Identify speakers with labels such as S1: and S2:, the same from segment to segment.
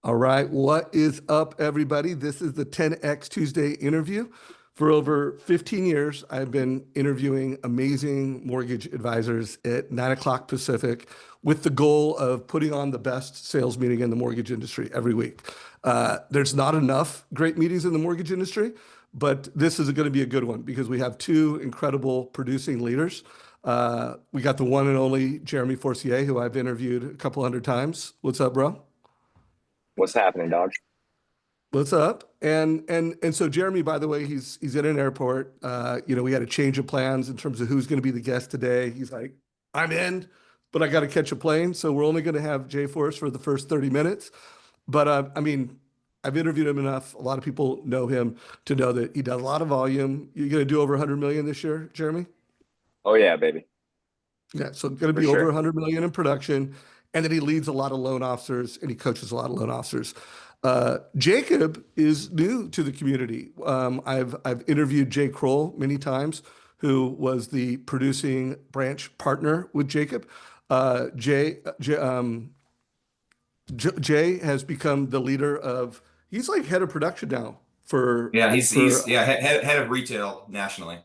S1: All right, what is up, everybody? This is the 10X Tuesday interview. For over 15 years, I've been interviewing amazing mortgage advisors at 9 o'clock Pacific with the goal of putting on the best sales meeting in the mortgage industry every week. There's not enough great meetings in the mortgage industry, but this is going to be a good one because we have two incredible producing leaders. We got the one and only Jeremy Forcier, who I've interviewed a couple hundred times. What's up, bro?
S2: What's happening, dog?
S1: What's up? And so Jeremy, by the way, he's at an airport. We had a change of plans in terms of who's going to be the guest today. He's like, I'm in, but I got to catch a plane, so we're only going to have Jay Force for the first 30 minutes. But I've interviewed him enough. A lot of people know him to know that he does a lot of volume. You're going to do over 100 million this year, Jeremy?
S2: Oh yeah, baby,
S1: Yeah, so going to
S2: for
S1: be over
S2: sure.
S1: 100 million in production, and then he leads a lot of loan officers and he coaches a lot of loan officers. Jacob is new to the community. I've interviewed Jay Kroll many times, who was the producing branch partner with Jacob. Jay has become the leader of. He's like head of production now for
S3: Yeah, he's
S1: for
S3: he's yeah head of retail nationally.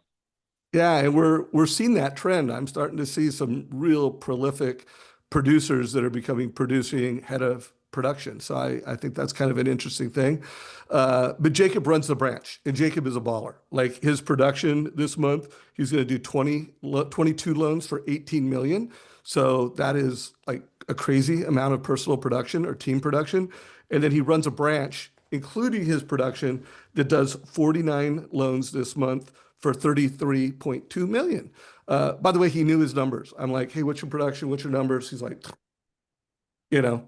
S1: Yeah, and we're seeing that trend. I'm starting to see some real prolific producers that are becoming producing head of production. So I think that's kind of an interesting thing. But Jacob runs the branch, and Jacob is a baller. Like his production this month, he's going to do 22 loans for 18 million. So that is like a crazy amount of personal production or team production. And then he runs a branch, including his production, that does 49 loans this month for 33.2 million. By the way, he knew his numbers. I'm like, hey, what's your production? What's your numbers? He's like,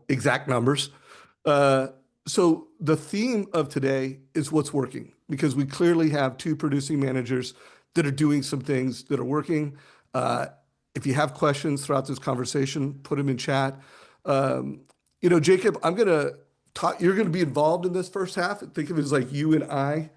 S1: exact numbers. So the theme of today is what's working because we clearly have two producing managers that are doing some things that are working. If you have questions throughout this conversation, put them in chat. Jacob, I'm gonna talk. You're gonna be involved in this first half. Think of it as like you and I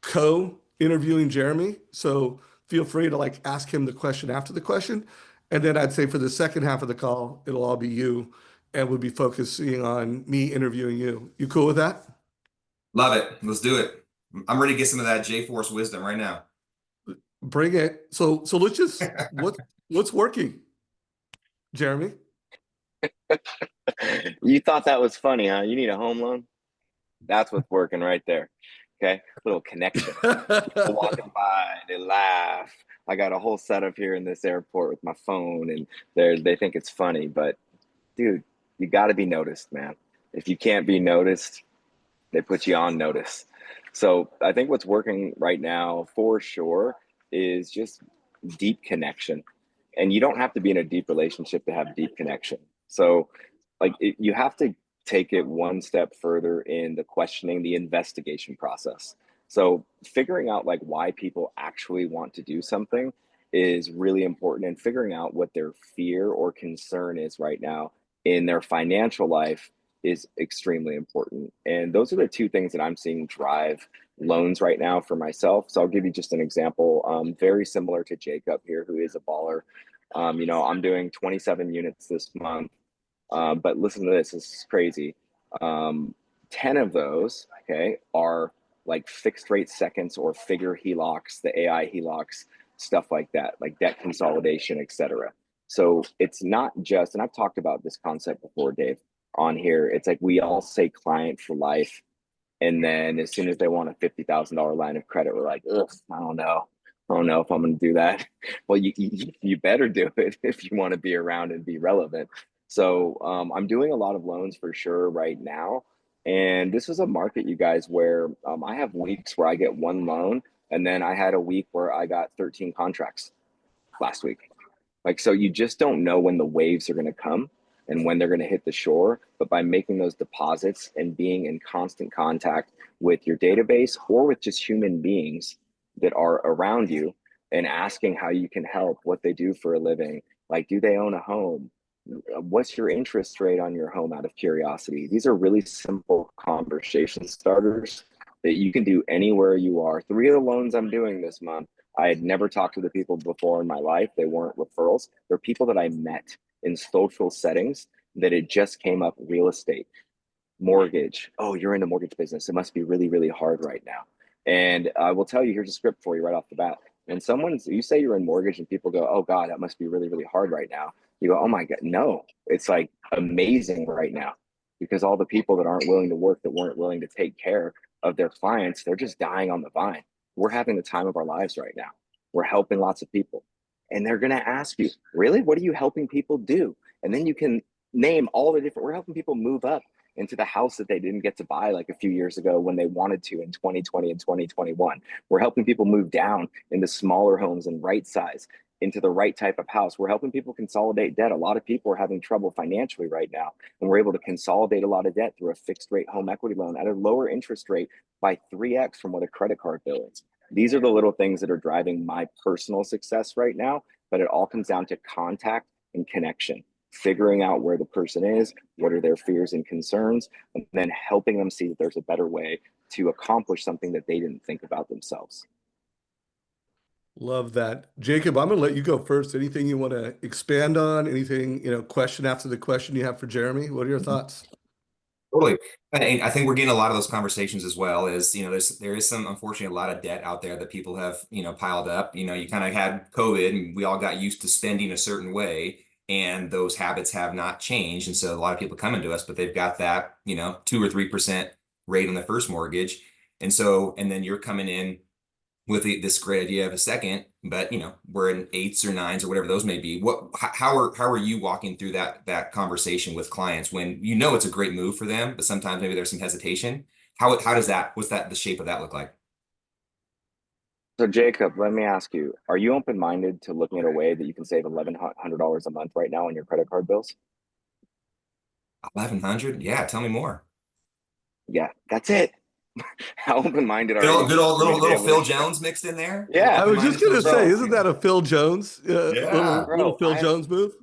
S1: co-interviewing Jeremy. So feel free to like ask him the question after the question. And then I'd say for the second half of the call, it'll all be you and we'll be focusing on me interviewing you. You cool with that?
S3: Love it. Let's do it. I'm ready to get some of that J-Force wisdom right now.
S1: Bring it. So let's just what's working, Jeremy?
S2: You thought that was funny, huh? You need a home loan? That's what's working right there. Okay, little connection. People walking by, they laugh. I got a whole setup here in this airport with my phone, and they think it's funny. But dude, you got to be noticed, man. If you can't be noticed, they put you on notice. So I think what's working right now for sure is just deep connection. And you don't have to be in a deep relationship to have deep connection. So you have to take it one step further in the questioning, the investigation process. So figuring out like why people actually want to do something is really important, and figuring out what their fear or concern is right now in their financial life is extremely important. And those are the two things that I'm seeing drive loans right now for myself. So I'll give you just an example, very similar to Jacob here, who is a baller. I'm doing 27 units this month. But listen to this is crazy. 10 of those, okay, are like fixed rate seconds or figure HELOCs, the AI HELOCs, stuff like that, like debt consolidation, etc. So it's not just, and I've talked about this concept before, Dave, on here. It's like we all say client for life. And then as soon as they want a $50,000 line of credit, we're like, ugh, I don't know. I don't know if I'm going to do that. Well, you better do it if you want to be around and be relevant. So I'm doing a lot of loans for sure right now. And this is a market, you guys, where I have weeks where I get one loan. And then I had a week where I got 13 contracts last week. Like, so you just don't know when the waves are going to come and when they're going to hit the shore. But by making those deposits and being in constant contact with your database or with just human beings that are around you and asking how you can help, what they do for a living, like, do they own a home? What's your interest rate on your home, out of curiosity? These are really simple conversation starters that you can do anywhere you are. 3 of the loans I'm doing this month, I had never talked to the people before in my life. They weren't referrals. They're people that I met in social settings that it just came up real estate. Mortgage. Oh, you're in the mortgage business. It must be really, really hard right now. And I will tell you, here's a script for you right off the bat. When you say you're in mortgage and people go, oh God, that must be really, really hard right now. You go, oh my God, no, it's like amazing right now, because all the people that aren't willing to work, that weren't willing to take care of their clients, they're just dying on the vine. We're having the time of our lives right now. We're helping lots of people. And they're going to ask you, really, what are you helping people do? And then you can name all the different, we're helping people move up into the house that they didn't get to buy like a few years ago when they wanted to in 2020 and 2021. We're helping people move down into smaller homes and right size into the right type of house. We're helping people consolidate debt. A lot of people are having trouble financially right now, and we're able to consolidate a lot of debt through a fixed rate home equity loan at a lower interest rate by 3x from what a credit card bill is. These are the little things that are driving my personal success right now, but it all comes down to contact and connection, figuring out where the person is, what are their fears and concerns, and then helping them see that there's a better way to accomplish something that they didn't think about themselves.
S1: Love that. Jacob, I'm going to let you go first. Anything you want to expand on? Anything, question after the question you have for Jeremy? What are your thoughts?
S3: Totally. And I think we're getting a lot of those conversations as well as, there is some, unfortunately, a lot of debt out there that people have, piled up. You kind of had COVID and we all got used to spending a certain way, and those habits have not changed. And so a lot of people coming to us, but they've got that, 2 or 3% rate on the first mortgage. And then you're coming in with this great idea of a second, but we're in 8s or 9s or whatever those may be. How are you walking through that conversation with clients when it's a great move for them, but sometimes maybe there's some hesitation? How does the shape of that look like?
S2: So Jacob, let me ask you, are you open-minded to looking at a way that you can save $1,100 a month right now on your credit card bills?
S3: 1,100? Yeah, tell me more.
S2: Yeah, that's it. How open-minded are
S3: Good
S2: you
S3: old, good old
S2: for me
S3: little
S2: to be
S3: little
S2: able to
S3: Phil
S2: show?
S3: Jones mixed in there. Little
S2: Yeah,
S1: I was just
S3: open-minded
S1: going
S3: Phil
S1: to say,
S3: Jones.
S1: isn't that a Phil Jones,
S3: Yeah.
S1: little
S2: bro,
S1: Phil Jones move?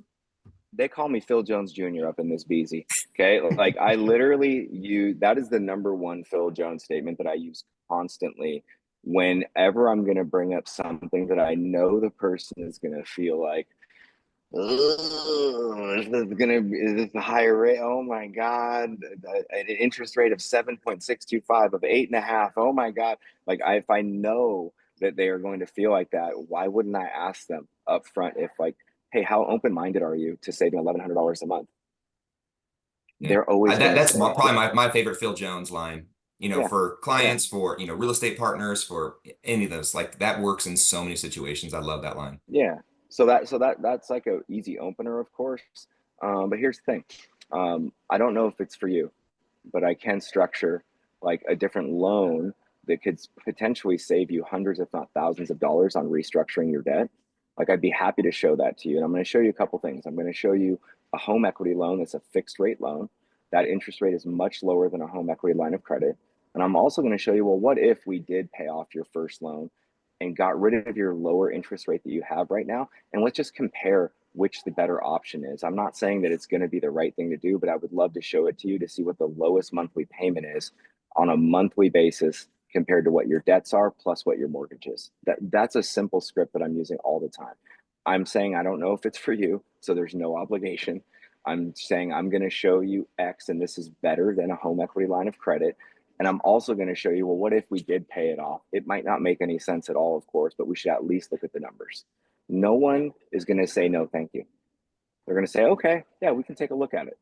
S2: they call me Phil Jones Jr. up in this BZ. Okay. Like I literally that is the number one Phil Jones statement that I use constantly whenever I'm going to bring up something that I know the person is going to feel like, is this a higher rate? Oh my God. An interest rate of 7.625 of 8.5. Oh my God. Like if I know that they are going to feel like that, why wouldn't I ask them up front if like, hey, how open-minded are you to saving $1,100 a month?
S3: Yeah.
S2: They're always going to
S3: That's
S2: say,
S3: probably my favorite Phil Jones line,
S2: yeah,
S3: for
S2: yeah,
S3: clients, for, real estate partners, for any of those. Like that works in so many situations. I love that line.
S2: yeah. That's like a easy opener, of course. But here's the thing. I don't know if it's for you, but I can structure like a different loan that could potentially save you hundreds, if not thousands of dollars on restructuring your debt. Like I'd be happy to show that to you. And I'm going to show you a couple things. I'm going to show you a home equity loan that's a fixed rate loan. That interest rate is much lower than a home equity line of credit. And I'm also going to show you, well, what if we did pay off your first loan and got rid of your lower interest rate that you have right now? And let's just compare which the better option is. I'm not saying that it's going to be the right thing to do, but I would love to show it to you to see what the lowest monthly payment is on a monthly basis compared to what your debts are plus what your mortgage is. That's a simple script that I'm using all the time. I'm saying I don't know if it's for you, so there's no obligation. I'm saying I'm going to show you X, and this is better than a home equity line of credit. And I'm also going to show you, well, what if we did pay it off? It might not make any sense at all, of course, but we should at least look at the numbers. No one is going to say no, thank you. They're going to say, okay, yeah, we can take a look at it.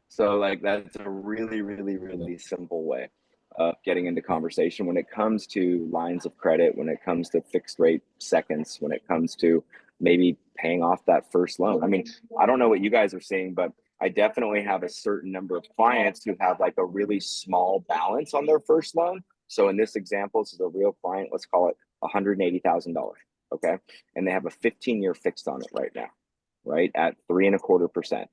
S2: So like that's a really, really, really simple way of getting into conversation when it comes to lines of credit, when it comes to fixed rate seconds, when it comes to maybe paying off that first loan. I mean, I don't know what you guys are seeing, but I definitely have a certain number of clients who have like a really small balance on their first loan. So in this example, this is a real client, let's call it $180,000. Okay. And they have a 15-year fixed on it right now, right? At 3.25%.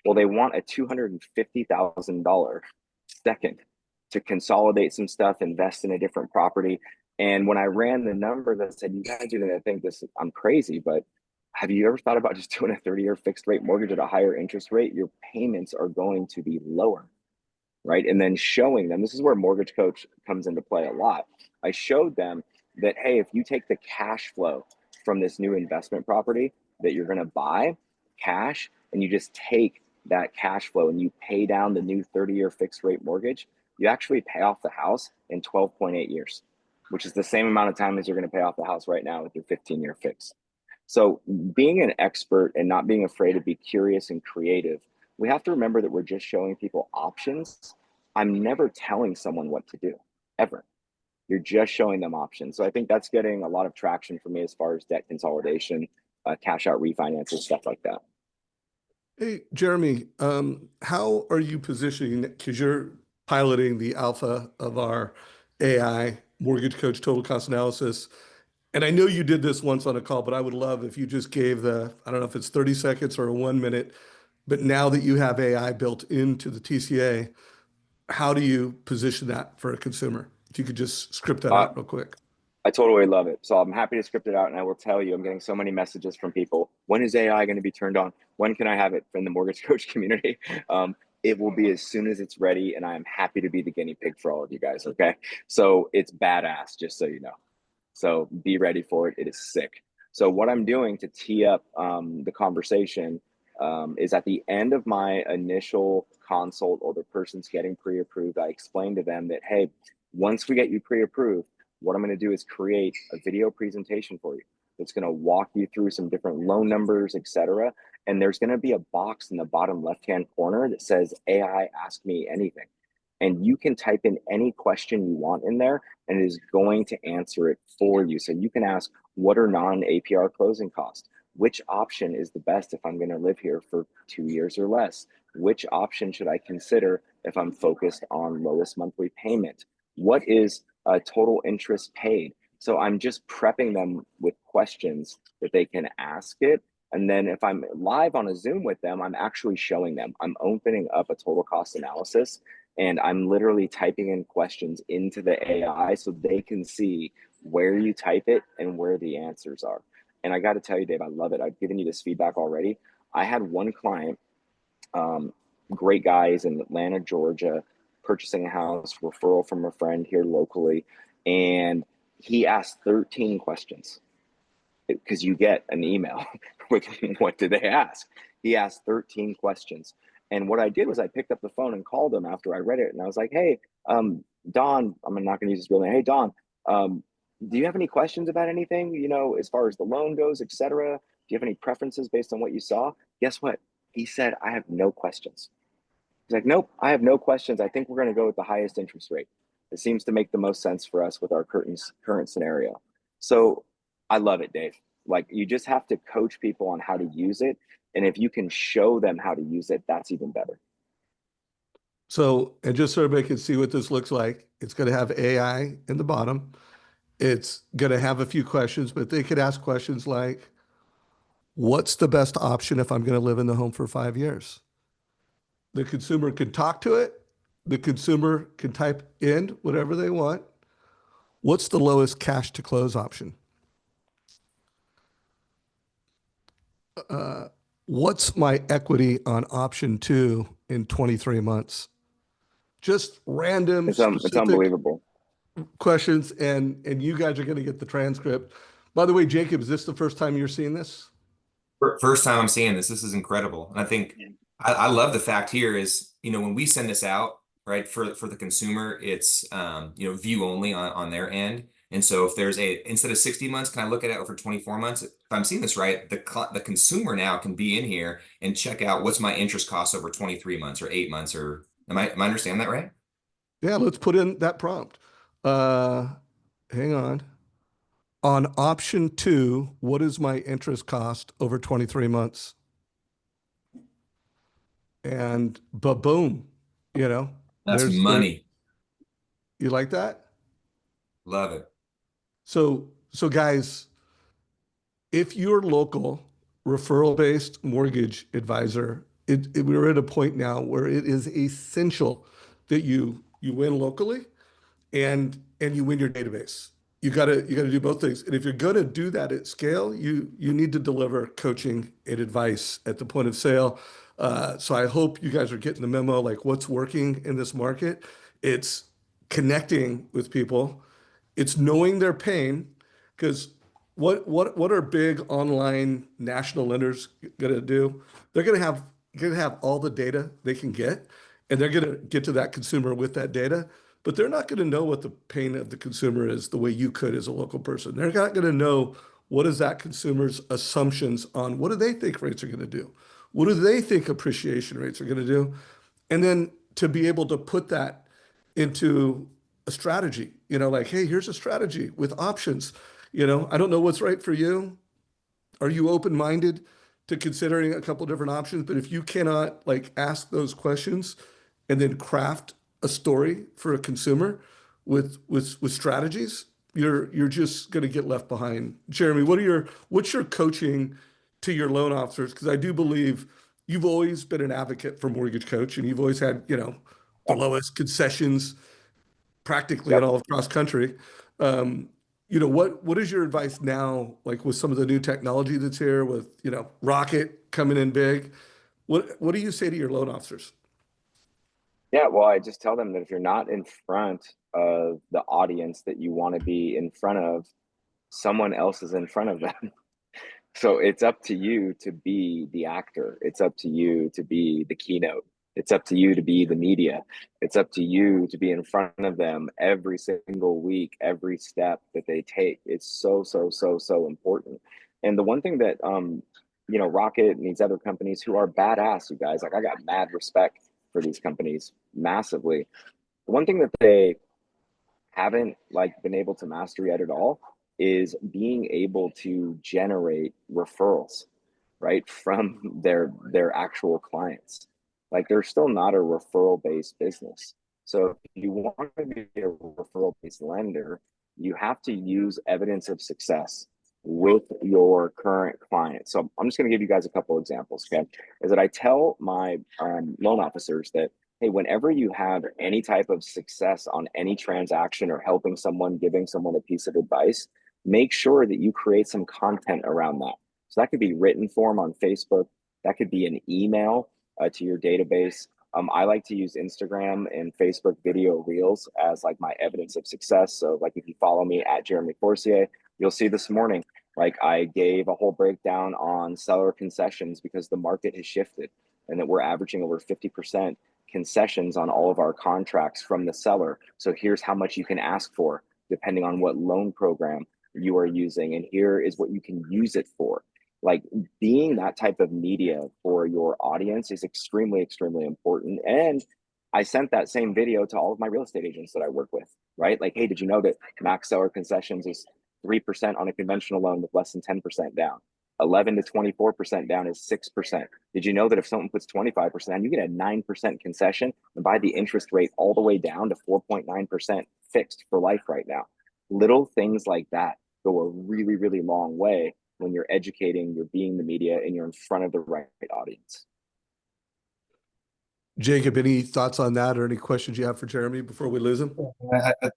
S2: Well, they want a $250,000 second to consolidate some stuff, invest in a different property. And when I ran the numbers, I said, you guys are going to think I'm crazy, but have you ever thought about just doing a 30-year fixed rate mortgage at a higher interest rate? Your payments are going to be lower, right? And then showing them, this is where MortgageCoach comes into play a lot. I showed them that, hey, if you take the cash flow from this new investment property that you're going to buy cash, and you just take that cash flow and you pay down the new 30-year fixed rate mortgage, you actually pay off the house in 12.8 years, which is the same amount of time as you're going to pay off the house right now with your 15-year fix. So being an expert and not being afraid to be curious and creative, we have to remember that we're just showing people options. I'm never telling someone what to do, ever. You're just showing them options. So I think that's getting a lot of traction for me as far as debt consolidation, cash out refinances, stuff like that.
S1: Hey, Jeremy, how are you positioning, because you're piloting the alpha of our AI mortgage coach total cost analysis. And I know you did this once on a call, but I would love if you just gave I don't know if it's 30 seconds or a 1 minute, but now that you have AI built into the TCA, how do you position that for a consumer? If you could just script that
S2: Uh,
S1: out real quick.
S2: I totally love it. So I'm happy to script it out. And I will tell you, I'm getting so many messages from people. When is AI going to be turned on? When can I have it from the mortgage coach community? It will be as soon as it's ready. And I am happy to be the guinea pig for all of you guys. Okay. So it's badass, just so you know. So be ready for it. It is sick. So what I'm doing to tee up the conversation is at the end of my initial consult or the person's getting pre-approved, I explain to them that, hey, once we get you pre-approved, what I'm going to do is create a video presentation for you. It's going to walk you through some different loan numbers, etc. And there's going to be a box in the bottom left-hand corner that says AI ask me anything. And you can type in any question you want in there and it is going to answer it for you. So you can ask, what are non-APR closing costs? Which option is the best if I'm going to live here for 2 years or less? Which option should I consider if I'm focused on lowest monthly payment? What is total interest paid? So I'm just prepping them with questions that they can ask it. And then if I'm live on a Zoom with them, I'm actually showing them. I'm opening up a total cost analysis and I'm literally typing in questions into the AI so they can see where you type it and where the answers are. And I got to tell you, Dave, I love it. I've given you this feedback already. I had one client, great guys in Atlanta, Georgia, purchasing a house, referral from a friend here locally. And he asked 13 questions because you get an email with what did they ask? He asked 13 questions. And what I did was I picked up the phone and called him after I read it. And I was like, hey, Don, I'm not going to use his real name. Hey, Don, do you have any questions about anything, you know, as far as the loan goes, et cetera? Do you have any preferences based on what you saw? Guess what? He said, I have no questions. He's like, nope, I have no questions. I think we're going to go with the highest interest rate. It seems to make the most sense for us with our current scenario. So I love it, Dave. Like, you just have to coach people on how to use it. And if you can show them how to use it, that's even better.
S1: So, and just so everybody can see what this looks like, it's going to have AI in the bottom. It's going to have a few questions, but they could ask questions like, what's the best option if I'm going to live in the home for 5 years? The consumer can talk to it. The consumer can type in whatever they want. What's the lowest cash to close option? What's my equity on option 2 in 23 months? Just random,
S2: It's
S1: specific
S2: unbelievable.
S1: questions, and you guys are going to get the transcript. By the way, Jacob, is this the first time you're seeing this?
S3: First time I'm seeing this. This is incredible. And I think I love the fact here is, you know, when we send this out, right, for the consumer, it's you know, view only on their end. And so if there's instead of 60 months, can I look at it over 24 months? If I'm seeing this right, the consumer now can be in here and check out what's my interest cost over 23 months or 8 months, or am I understanding that right?
S1: Yeah, let's put in that prompt. Uh, Hang on. On option 2, what is my interest cost over 23 months? And boom, you know,
S3: That's
S1: there,
S3: money.
S1: you like that?
S3: Love it.
S1: So guys, if your local referral-based mortgage advisor, we're at a point now where it is essential that you win locally and you win your database. You gotta do both things. And if you're gonna do that at scale, you need to deliver coaching and advice at the point of sale. So I hope you guys are getting the memo, like what's working in this market. It's connecting with people. It's knowing their pain, because what are big online national lenders gonna do? They're gonna have going to have all the data they can get, and they're going to get to that consumer with that data, but they're not going to know what the pain of the consumer is the way you could as a local person. They're not going to know what is that consumer's assumptions on what do they think rates are going to do? What do they think appreciation rates are going to do? And then to be able to put that into a strategy, like, hey, here's a strategy with options. I don't know what's right for you. Are you open-minded to considering a couple different options? But if you cannot like ask those questions and then craft a story for a consumer with strategies, you're just going to get left behind. Jeremy, what's your coaching to your loan officers? Because I do believe you've always been an advocate for Mortgage Coach, and you've always had, the lowest concessions practically in
S2: Yep.
S1: all of cross country. Um, what is your advice now, like with some of the new technology that's here with, Rocket coming in big? What do you say to your loan officers?
S2: Yeah, well, I just tell them that if you're not in front of the audience that you want to be in front of, someone else is in front of them. So it's up to you to be the actor. It's up to you to be the keynote. It's up to you to be the media. It's up to you to be in front of them every single week, every step that they take. It's so, so, so, so important. And the one thing that, Rocket and these other companies who are badass, you guys, like I got mad respect for these companies massively. The one thing that they haven't like been able to master yet at all is being able to generate referrals, right, from their actual clients. Like they're still not a referral based business. So if you want to be a referral based lender, you have to use evidence of success with your current clients. So I'm just going to give you guys a couple examples. Okay, is that I tell my loan officers that, hey, whenever you have any type of success on any transaction or helping someone, giving someone a piece of advice, make sure that you create some content around that. So that could be written form on Facebook. That could be an email to your database. I like to use Instagram and Facebook video reels as like my evidence of success. So like if you follow me at Jeremy Forcier, you'll see this morning, like I gave a whole breakdown on seller concessions because the market has shifted and that we're averaging over 50% concessions on all of our contracts from the seller. So here's how much you can ask for depending on what loan program you are using. And here is what you can use it for. Like being that type of media for your audience is extremely, extremely important. And I sent that same video to all of my real estate agents that I work with, right? Like, hey, did you know that max seller concessions is 3% on a conventional loan with less than 10% down? 11 to 24% down is 6%. Did you know that if someone puts 25%, you get a 9% concession and buy the interest rate all the way down to 4.9% fixed for life right now? Little things like that go a really, really long way when you're educating, you're being the media, and you're in front of the right audience.
S1: Jacob, any thoughts on that or any questions you have for Jeremy before we lose him?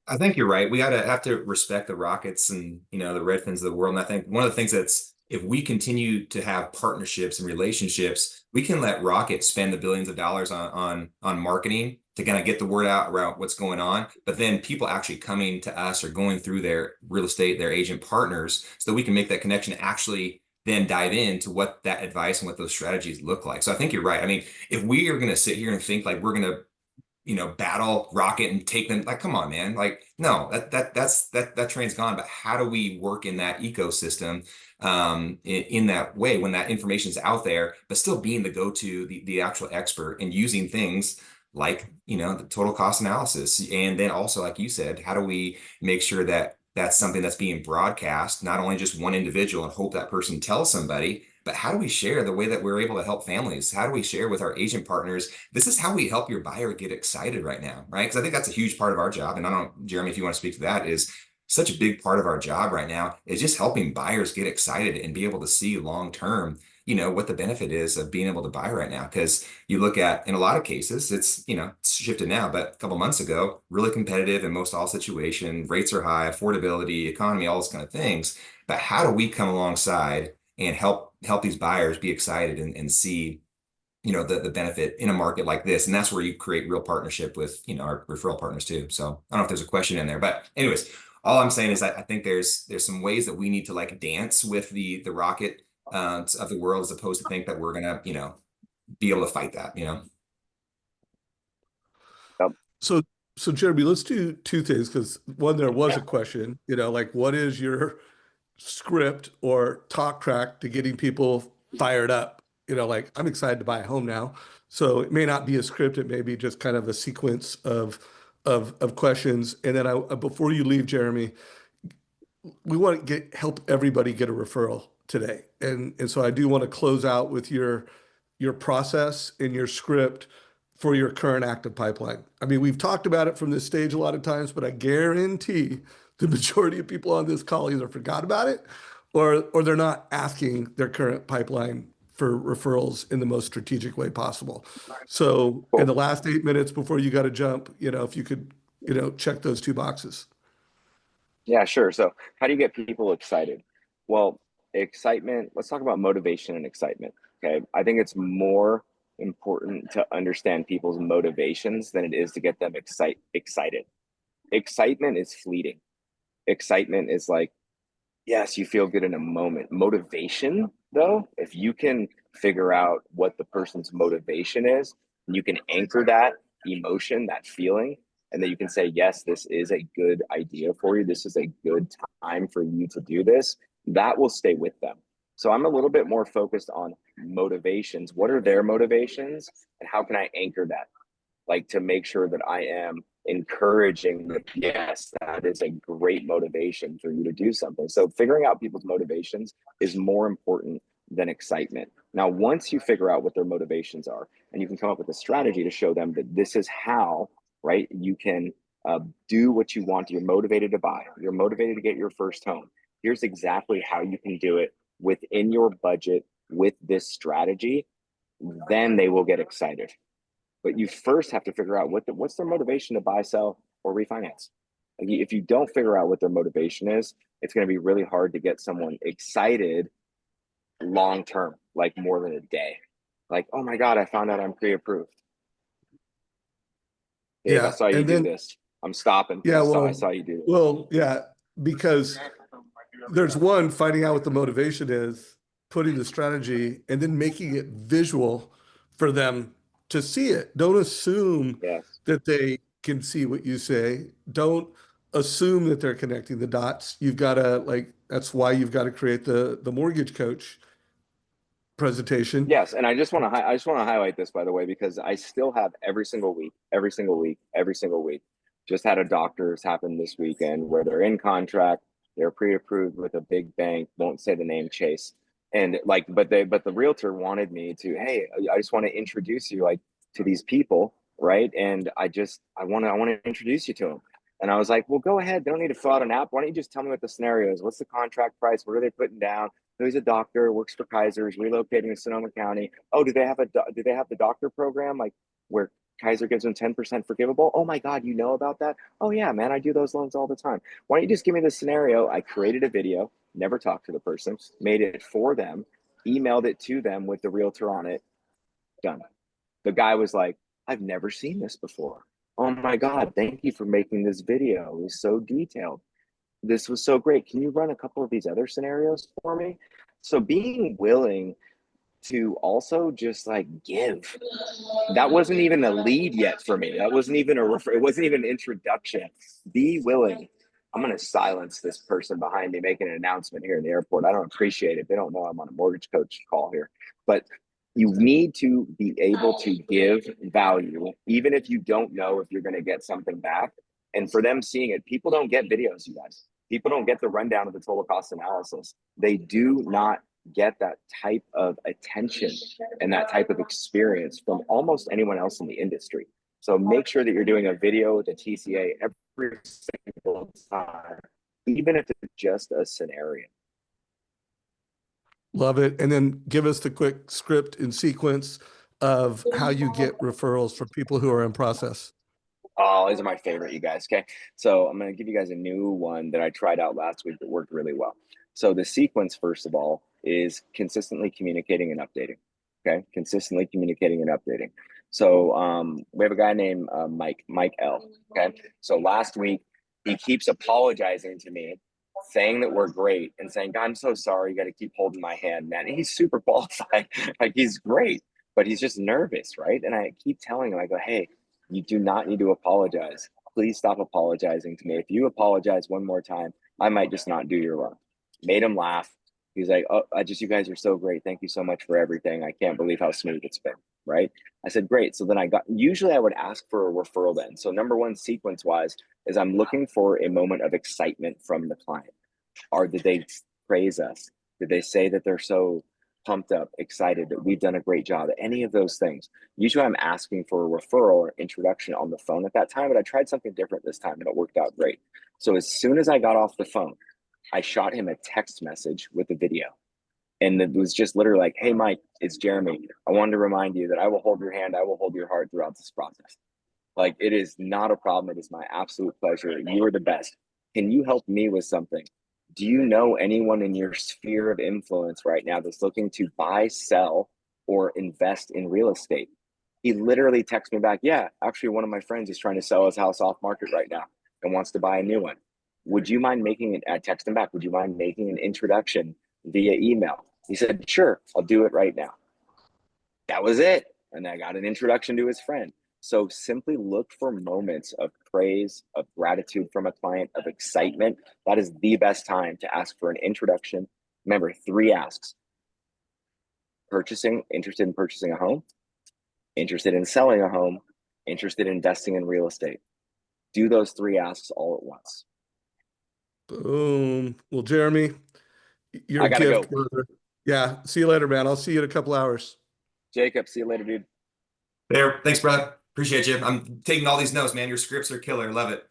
S3: I think you're right. We have to respect the Rockets and the Redfins of the world. And I think one of the things that's if we continue to have partnerships and relationships, we can let Rocket spend the billions of dollars on marketing to kind of get the word out around what's going on. But then people actually coming to us or going through their real estate, their agent partners, so that we can make that connection, actually then dive into what that advice and what those strategies look like. So I think you're right. I mean, if we are going to sit here and think like we're going to battle Rocket and take them, like, come on, man. Like, no, that train's gone. But how do we work in that ecosystem in that way when that information is out there, but still being the go-to, the actual expert and using things like, the total cost analysis. And then also, like you said, how do we make sure that that's something that's being broadcast, not only just one individual and hope that person tells somebody, but how do we share the way that we're able to help families? How do we share with our agent partners? This is how we help your buyer get excited right now, right? Because I think that's a huge part of our job. And I don't know, Jeremy, if you want to speak to that, is such a big part of our job right now is just helping buyers get excited and be able to see long-term, what the benefit is of being able to buy right now. Because you look at, in a lot of cases, it's shifted now, but a couple months ago, really competitive in most all situations, rates are high, affordability, economy, all those kind of things. But how do we come alongside and help these buyers be excited and see the benefit in a market like this? And that's where you create real partnership with our referral partners too. So I don't know if there's a question in there, but anyways, all I'm saying is I think there's some ways that we need to like dance with the Rocket of the world, as opposed to think that we're gonna be able to fight that,
S2: Yep.
S1: So, so Jeremy, let's do two things because one, there was a question, like what is your script or talk track to getting people fired up? Like I'm excited to buy a home now. So it may not be a script, it may be just kind of a sequence of questions. And then before you leave, Jeremy, we want to help everybody get a referral today. And so I do want to close out with your process and your script for your current active pipeline. I mean, we've talked about it from this stage a lot of times, but I guarantee the majority of people on this call either forgot about it or they're not asking their current pipeline for referrals in the most strategic way possible. So in
S2: Cool.
S1: the last 8 minutes before you got to jump, if you could, check those two boxes.
S2: Yeah, sure. So how do you get people excited? Well, excitement, let's talk about motivation and excitement. Okay. I think it's more important to understand people's motivations than it is to get them excited. Excitement is fleeting. Excitement is like, yes, you feel good in a moment. Motivation, though, if you can figure out what the person's motivation is, and you can anchor that emotion, that feeling, and then you can say, yes, this is a good idea for you. This is a good time for you to do this. That will stay with them. So I'm a little bit more focused on motivations. What are their motivations, and how can I anchor that? Like to make sure that I am encouraging that, yes, that is a great motivation for you to do something. So figuring out people's motivations is more important than excitement. Now, once you figure out what their motivations are and you can come up with a strategy to show them that this is how, right, you can do what you want. You're motivated to buy. You're motivated to get your first home. Here's exactly how you can do it within your budget with this strategy. Then they will get excited. But you first have to figure out what's their motivation to buy, sell, or refinance. Like if you don't figure out what their motivation is, it's going to be really hard to get someone excited long term, like more than a day. Like, oh my God, I found out I'm pre-approved. Dave, I
S1: Yeah.
S2: saw you
S1: And
S2: do
S1: then,
S2: this. I'm stopping.
S1: yeah,
S2: I saw you do this.
S1: yeah, because there's one, finding out what the motivation is, putting the strategy, and then making it visual for them to see it. Don't assume
S2: Yes.
S1: that they can see what you say. Don't assume that they're connecting the dots. You've got to that's why you've got to create the mortgage coach presentation.
S2: Yes, and I just want to highlight this, by the way, because I still have every single week, every single week, every single week. Just had a doctor's happen this weekend where they're in contract, they're pre-approved with a big bank, won't say the name, Chase, and like, but the realtor wanted me to, hey, I just want to introduce you like to these people, right? And I want to introduce you to them. And I was like, well, go ahead. They don't need to fill out an app. Why don't you just tell me what the scenario is? What's the contract price? What are they putting down? He's a doctor, works for Kaiser's, relocating in Sonoma County. Oh, do they have the doctor program like where Kaiser gives them 10% forgivable? Oh my God, you know about that? Oh yeah, man, I do those loans all the time. Why don't you just give me the scenario? I created a video, never talked to the person, made it for them, emailed it to them with the realtor on it, done. The guy was like, I've never seen this before. Oh my God, thank you for making this video. It was so detailed. This was so great. Can you run a couple of these other scenarios for me? So being willing to also just like give. That wasn't even a lead yet for me. That wasn't even it wasn't even an introduction. Be willing. I'm going to silence this person behind me making an announcement here in the airport. I don't appreciate it. They don't know I'm on a mortgage coach call here. But you need to be able to give value, even if you don't know if you're going to get something back. And for them seeing it, people don't get videos, you guys. People don't get the rundown of the total cost analysis. They do not get that type of attention and that type of experience from almost anyone else in the industry. So make sure that you're doing a video with a TCA every single time, even if it's just a scenario.
S1: Love it. And then give us the quick script and sequence of how you get referrals from people who are in process.
S2: Oh, these are my favorite, you guys. Okay. So I'm going to give you guys a new one that I tried out last week that worked really well. So the sequence, first of all, is consistently communicating and updating. Okay. Consistently communicating and updating. So we have a guy named Mike L. Okay. So last week, he keeps apologizing to me, saying that we're great and saying, God, I'm so sorry. You got to keep holding my hand, man. And he's super qualified. Like he's great. but he's just nervous, right? And I keep telling him, I go, hey, you do not need to apologize. Please stop apologizing to me. If you apologize one more time, I might just not do your loan. Made him laugh. He's like, oh, you guys are so great. Thank you so much for everything. I can't believe how smooth it's been, right? I said, great. So then usually I would ask for a referral then. So number one, sequence wise, is I'm looking for a moment of excitement from the client. Did they praise us? Did they say that they're so pumped up, excited that we've done a great job? Any of those things. Usually I'm asking for a referral or introduction on the phone at that time, but I tried something different this time and it worked out great. So as soon as I got off the phone, I shot him a text message with a video. And it was just literally like, hey, Mike, it's Jeremy. I wanted to remind you that I will hold your hand. I will hold your heart throughout this process. Like, it is not a problem. It is my absolute pleasure. You are the best. Can you help me with something? Do you know anyone in your sphere of influence right now that's looking to buy, sell, or invest in real estate? He literally texted me back, yeah, actually one of my friends is trying to sell his house off market right now and wants to buy a new one. Would you mind making it, I text him back, would you mind making an introduction via email? He said, sure, I'll do it right now. That was it. And I got an introduction to his friend. So simply look for moments of praise, of gratitude from a client, of excitement. That is the best time to ask for an introduction. Remember, 3 asks: interested in purchasing a home, interested in selling a home, interested in investing in real estate. Do those 3 asks all at once.
S1: Boom. Well, Jeremy, you're
S2: I
S1: a
S2: gotta
S1: gift,
S2: go.
S1: brother. Yeah. See you later, man. I'll see you in a couple hours.
S2: Jacob, see you later, dude.
S3: There. Thanks, brother. Appreciate you. I'm taking all these notes, man. Your scripts are killer. Love it.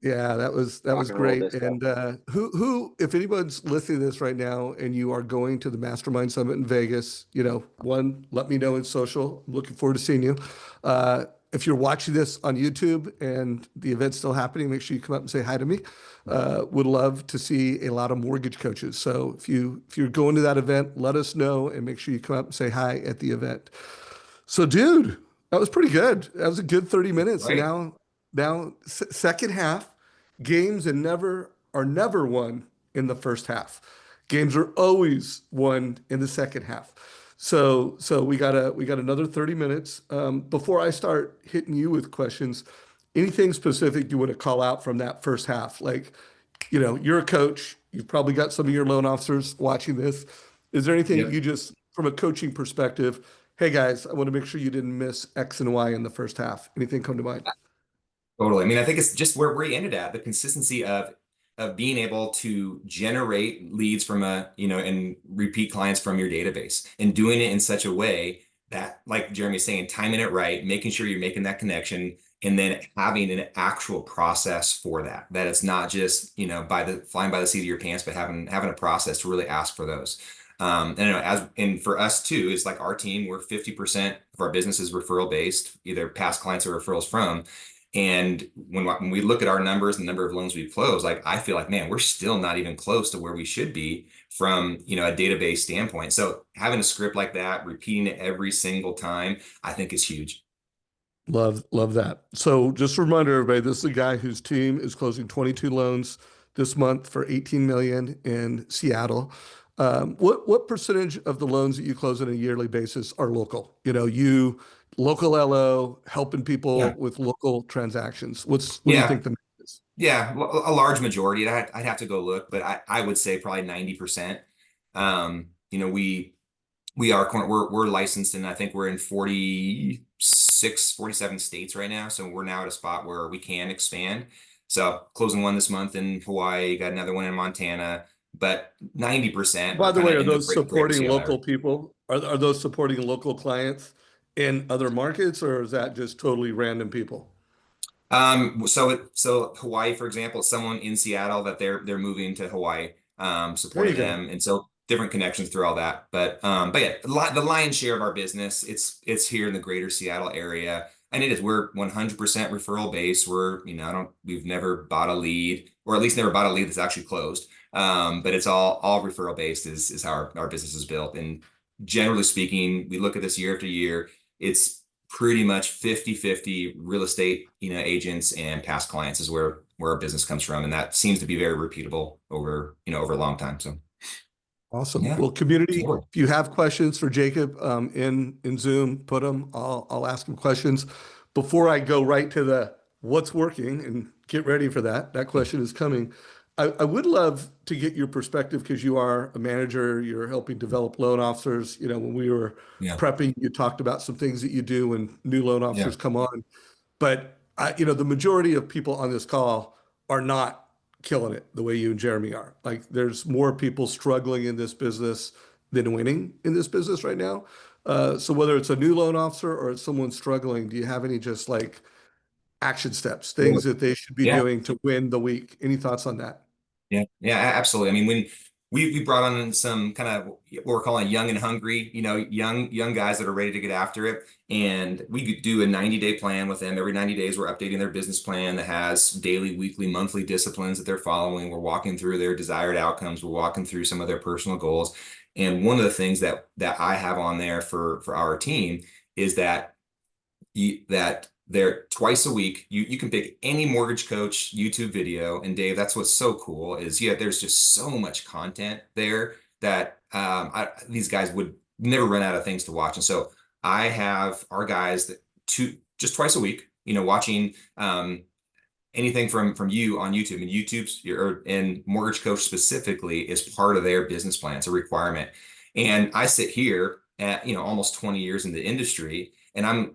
S1: Yeah, that was
S2: Rock and roll
S1: great.
S2: disco.
S1: And if anyone's listening to this right now and you are going to the Mastermind Summit in Vegas, one, let me know in social. I'm looking forward to seeing you. If you're watching this on YouTube and the event's still happening, make sure you come up and say hi to me. Would love to see a lot of mortgage coaches. So if you're going to that event, let us know and make sure you come up and say hi at the event. So, dude, that was pretty good. That was a good 30 minutes. And
S3: Right.
S1: now second half, games are never won in the first half. Games are always won in the second half. So we got another 30 minutes. Before I start hitting you with questions, anything specific you want to call out from that first half? Like, you're a coach. You've probably got some of your loan officers watching this. Is there anything
S3: Yep.
S1: you just, from a coaching perspective, hey guys, I want to make sure you didn't miss X and Y in the first half. Anything come to mind?
S3: Totally. I mean, I think it's just where we ended at, the consistency of being able to generate leads from and repeat clients from your database, and doing it in such a way that, like Jeremy's saying, timing it right, making sure you're making that connection, and then having an actual process for that. That it's not just, flying by the seat of your pants, but having a process to really ask for those. And for us too, it's like our team, we're 50% of our business is referral based, either past clients or referrals from. And when we look at our numbers, the number of loans we've closed, like, I feel like, man, we're still not even close to where we should be from, a database standpoint. So having a script like that, repeating it every single time, I think is huge.
S1: Love that. So just a reminder, everybody, this is a guy whose team is closing 22 loans this month for 18 million in Seattle. What percentage of the loans that you close on a yearly basis are local? You local LO helping people
S3: Yeah.
S1: with local transactions. What do you
S3: Yeah.
S1: think the mix is?
S3: Yeah. Well, a large majority. I'd have to go look, but I would say probably 90%. Um, you know, we we're licensed, and I think we're in 47 states right now. So we're now at a spot where we can expand. So closing one this month in Hawaii, got another one in Montana, but 90%
S1: By
S3: are
S1: the
S3: kind
S1: way,
S3: of
S1: are
S3: in the
S1: those
S3: greater
S1: supporting
S3: Seattle
S1: local
S3: area.
S1: people? Are those supporting local clients in other markets, or is that just totally random people?
S3: So Hawaii, for example, someone in Seattle that they're moving to Hawaii,
S1: There you
S3: supporting
S1: go.
S3: them, and so different connections through all that. But yeah, the lion's share of our business, it's here in the greater Seattle area, and we're 100% referral based. We've never bought a lead, or at least never bought a lead that's actually closed. But it's all referral based is how our business is built. And generally speaking, we look at this year after year. It's pretty much 50-50 real estate, agents and past clients is where our business comes from. And that seems to be very repeatable over a long time. So
S1: Awesome.
S3: Yeah,
S1: Well, community,
S3: totally.
S1: if you have questions for Jacob in Zoom, put them. I'll ask him questions. Before I go right to the what's working and get ready for that, that question is coming. I would love to get your perspective because you are a manager, you're helping develop loan officers. You know, when we were
S3: Yeah,
S1: prepping, you talked about some things that you do when new loan
S3: yeah,
S1: officers come on. But you know, the majority of people on this call are not killing it the way you and Jeremy are. Like, there's more people struggling in this business than winning in this business right now. So whether it's a new loan officer or it's someone struggling, do you have any just like action steps, things
S3: totally.
S1: that they should be
S3: Yeah.
S1: doing to win the week? Any thoughts on that?
S3: Yeah, yeah, absolutely. I mean, when we brought on some kind of what we're calling young and hungry, young guys that are ready to get after it, and we could do a 90-day plan with them. Every 90 days, we're updating their business plan that has daily, weekly, monthly disciplines that they're following. We're walking through their desired outcomes. We're walking through some of their personal goals. And one of the things that I have on there for our team is that they're twice a week. You can pick any mortgage coach YouTube video. And Dave, that's what's so cool is there's just so much content there that these guys would never run out of things to watch. And so I have our guys that just twice a week, watching anything from you on YouTube, and and Mortgage Coach specifically is part of their business plan. It's a requirement. And I sit here at, almost 20 years in the industry, and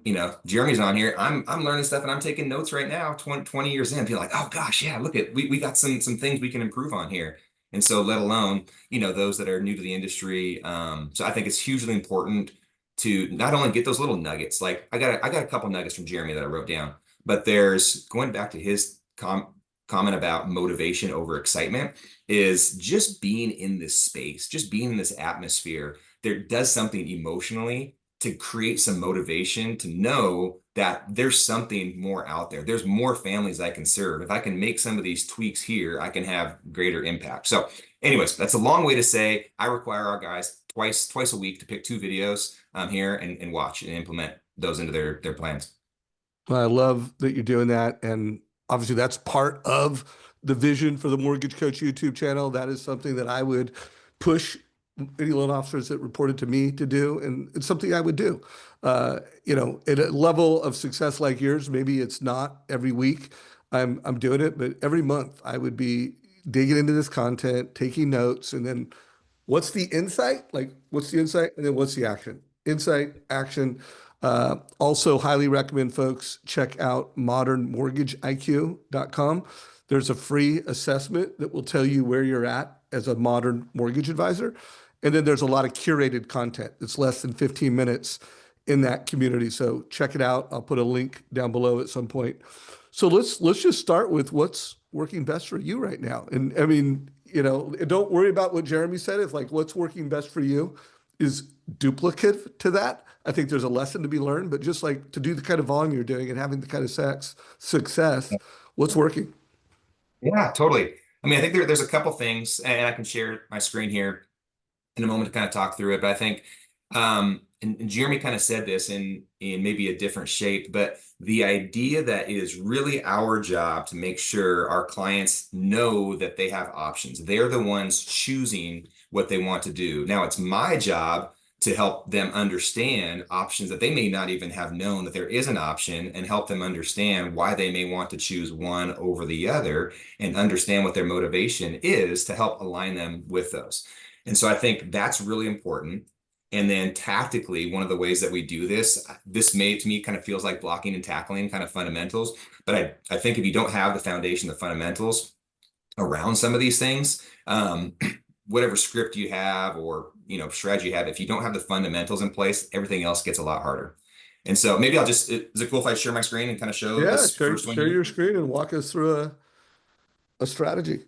S3: Jeremy's on here. I'm learning stuff and I'm taking notes right now, 20 years in, feel like, oh gosh, yeah, look at, we got some things we can improve on here. And so let alone, those that are new to the industry. So I think it's hugely important to not only get those little nuggets, like I got a couple nuggets from Jeremy that I wrote down, but there's going back to his comment about motivation over excitement, is just being in this space, just being in this atmosphere. There does something emotionally to create some motivation to know that there's something more out there. There's more families I can serve. If I can make some of these tweaks here, I can have greater impact. So anyways, that's a long way to say I require our guys twice a week to pick 2 videos here and watch and implement those into their plans.
S1: Well, I love that you're doing that. And obviously, that's part of the vision for the Mortgage Coach YouTube channel. That is something that I would push any loan officers that reported to me to do. And it's something I would do. At a level of success like yours, maybe it's not every week I'm doing it, but every month I would be digging into this content, taking notes, and then what's the insight? Like, what's the insight? And then what's the action? Insight, action. Also, highly recommend folks check out modernmortgageiq.com. There's a free assessment that will tell you where you're at as a modern mortgage advisor. And then there's a lot of curated content that's less than 15 minutes in that community. So check it out. I'll put a link down below at some point. So let's just start with what's working best for you right now. And I mean, don't worry about what Jeremy said. If like what's working best for you is duplicative to that, I think there's a lesson to be learned. But just like to do the kind of volume you're doing and having the kind of success, what's working?
S3: Yeah, totally. I mean, I think there's a couple things, and I can share my screen here in a moment to kind of talk through it. But I think, and Jeremy kind of said this in maybe a different shape, but the idea that it is really our job to make sure our clients know that they have options. They're the ones choosing what they want to do. Now it's my job to help them understand options that they may not even have known that there is an option, and help them understand why they may want to choose one over the other, and understand what their motivation is to help align them with those. And so I think that's really important. And then tactically, one of the ways that we do this may to me kind of feels like blocking and tackling, kind of fundamentals. But I think if you don't have the foundation, the fundamentals around some of these things, whatever script you have or strategy you have, if you don't have the fundamentals in place, everything else gets a lot harder. And so maybe is it cool if I share my screen and kind of show
S1: Yeah,
S3: this first one
S1: share
S3: here?
S1: your screen and walk us through a strategy.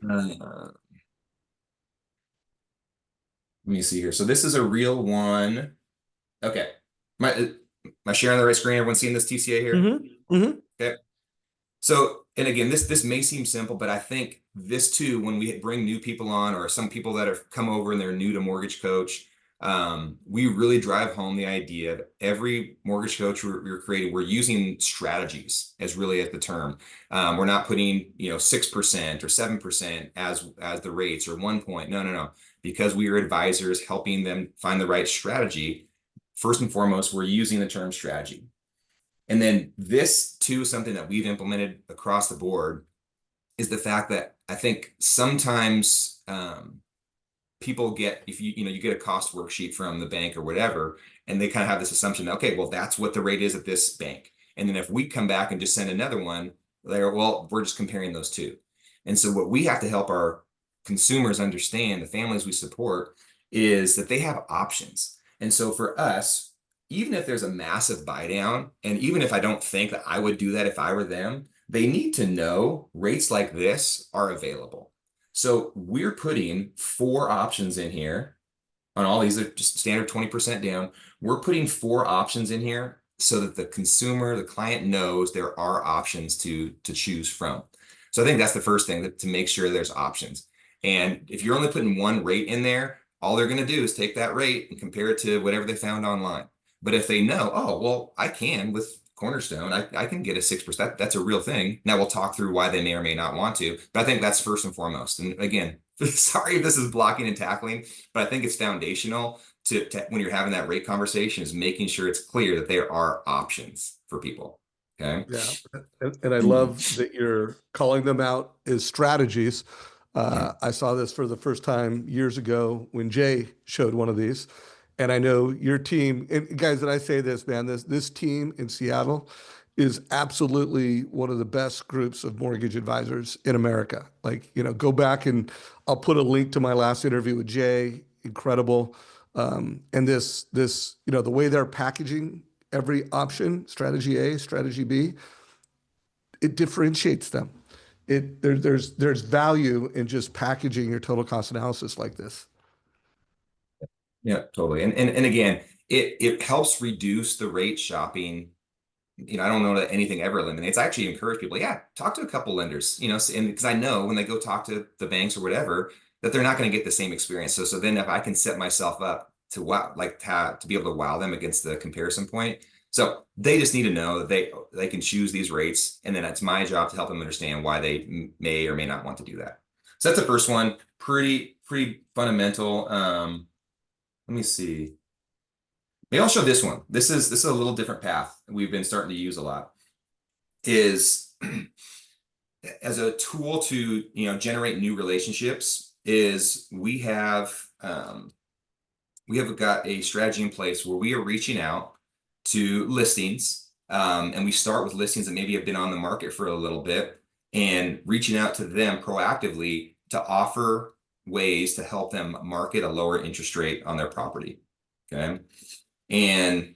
S3: Let me see here. So this is a real one. Okay. Am I sharing the right screen? Everyone seeing this TCA here?
S1: Mm-hmm. Mm-hmm.
S3: Okay. So, and again, this may seem simple, but I think this too, when we bring new people on, or some people that have come over and they're new to Mortgage Coach, we really drive home the idea that every Mortgage Coach we're creating, we're using strategies as really at the term. We're not putting 6% or 7% as the rates, or 1 point. No. because we are advisors helping them find the right strategy. First and foremost, we're using the term strategy. And then this too, something that we've implemented across the board, is the fact that I think sometimes people get, if you get a cost worksheet from the bank or whatever, and they kind of have this assumption that, okay, well, that's what the rate is at this bank. And then if we come back and just send another one, they're, well, we're just comparing those two. And so what we have to help our consumers understand, the families we support, is that they have options. And so for us, even if there's a massive buy down, and even if I don't think that I would do that if I were them, they need to know rates like this are available. So we're putting 4 options in here on all these are just standard 20% down. We're putting 4 options in here so that the consumer, the client knows there are options to choose from. So I think that's the first thing, to make sure there's options. And if you're only putting one rate in there, all they're going to do is take that rate and compare it to whatever they found online. But if they know, oh, well, I can with Cornerstone, I can get a 6%. That's a real thing. Now we'll talk through why they may or may not want to, but I think that's first and foremost. And again, sorry if this is blocking and tackling, but I think it's foundational to when you're having that rate conversation, is making sure it's clear that there are options for people. Okay.
S1: Yeah. And I love that you're calling them out as strategies. I saw this for the first time years ago when Jay showed one of these. And I know your team, and guys, and I say this, man, this team in Seattle is absolutely one of the best groups of mortgage advisors in America. Like, go back and I'll put a link to my last interview with Jay. Incredible. And this, the way they're packaging every option, strategy A, strategy B, it differentiates them. There's value in just packaging your total cost analysis like this.
S3: Yeah, totally. And again, it helps reduce the rate shopping. I don't know that anything ever eliminates. I actually encourage people, yeah, talk to a couple lenders, and because I know when they go talk to the banks or whatever, that they're not going to get the same experience. So then if I can set myself up to to be able to wow them against the comparison point. So they just need to know that they can choose these rates, and then it's my job to help them understand why they may or may not want to do that. So that's the first one, pretty fundamental. Let me see. Maybe I'll show this one. This is a little different path we've been starting to use a lot. Is as a tool to generate new relationships. Is we have got a strategy in place where we are reaching out to listings, and we start with listings that maybe have been on the market for a little bit, and reaching out to them proactively to offer ways to help them market a lower interest rate on their property. Okay. And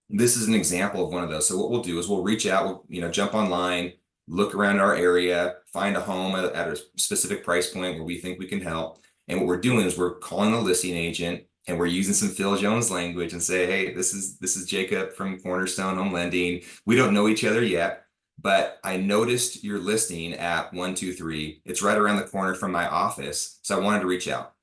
S3: this is an example of one of those. So what we'll do is we'll reach out, jump online, look around our area, find a home at a specific price point where we think we can help. And what we're doing is we're calling the listing agent, and we're using some Phil Jones language and say, hey, this is Jacob from Cornerstone Home Lending. We don't know each other yet, but I noticed your listing at 123. It's right around the corner from my office. So I wanted to reach out.